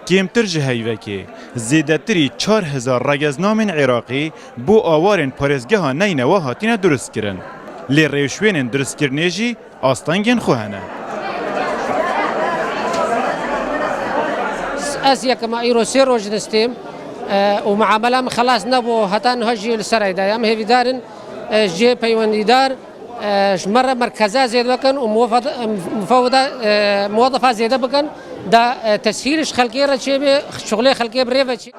کمتر جهیوکی زیدتری 4000 رگزنامین عراقی بو آوارن پارێزگەها نینەوە هاتینە دروستکردن. لێ ڕێوشوێنên دروستکردنê jî astengên xwe hene. Ez yekema îro sê roj distêm û meamela min xelas nebû heta niha jî li ser de em hêvîdarin jê peywendîdar ji me re merkeza zêde bikin û muwadefa zêde bikin da teshîl ji xelkê re çêbê şuxulê xelkê bi rê ve çê.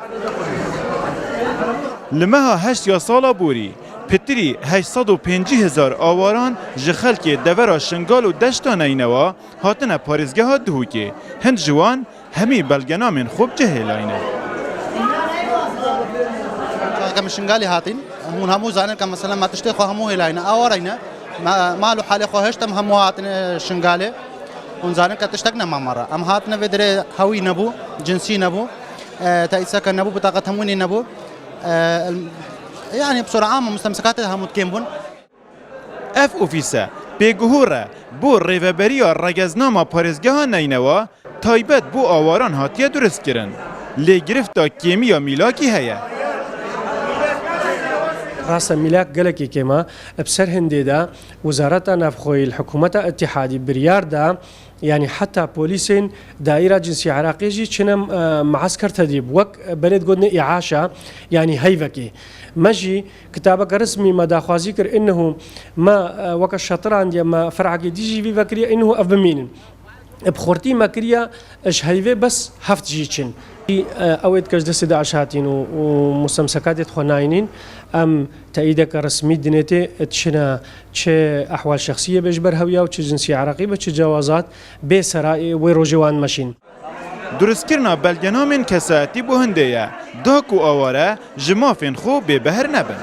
Li meha 8 ya sala borî pitirî 850,000 awaran ji xelkê devera şingal û deşta neynewa hatine parêzgeha Duhokê. Hind ji wan hemî belgenamên xwe cihêlayne. Em şingalê hatin hûn hemû zanin ka mesela me tiştê xwe hemû hêlayne awarayne mal û halê xwe heşt em hemû hatine şingalê hûn zanin ka tiştek ne mamara em hatine vê dirê hewî nebû cinsî nebû teîseka nebû bitaqet hemûnê nebû yani bsura am mustemsikatê hemû dikêm bûn. Ev ofîse pêguhûr e bo rêveberiya regeznama parêzgeha neynewa taybet bû awaran hatiye durustkirin. Lê girifta kêmiya mîlakî heye. راسا ملاك قالك كما بسر هنديدا وزارة نافخوي الحكومة الاتحادي بريار دا يعني حتى بوليسين دائرة جنسية عراقية جي كنا معسكر تدريب وك بلد قلنا إعاشة يعني هيفكي مجي كتابك رسمي ما داخوازي كر إنه ما وك الشطران دي ما فرع ديجي في فكرية إنه أفبمين بخورتي مكريا اش هيفي بس هفت جيتشن اويد كاش دست داعش هاتين ومستمسكات خناينين ام تأييدك رسمي دنيتي تشنا تش احوال شخصيه بجبر هويه وتش جنسيه عراقيه وتش جوازات بسرائي ويروجوان ماشين درستکردنا بلگنامên kesayetî bu hindê ye da ku aware ji mafên xwe bêbeher nebin.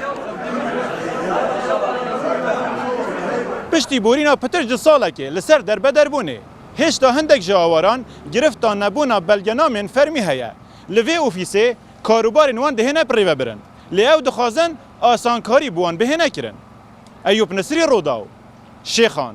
Piştî borîna pitir ji salekê li ser derbeder bûnê. هێشتا هەندێک ji awaran girifta nebûna belgenamên fermî heye. Li vê ofîsê karûbarên wan dihêne pirêvebirin. Lê ew dixwazin asankarî bi wan bihêne kirin. Eyûb Nisrî Rodaw, Şêxan.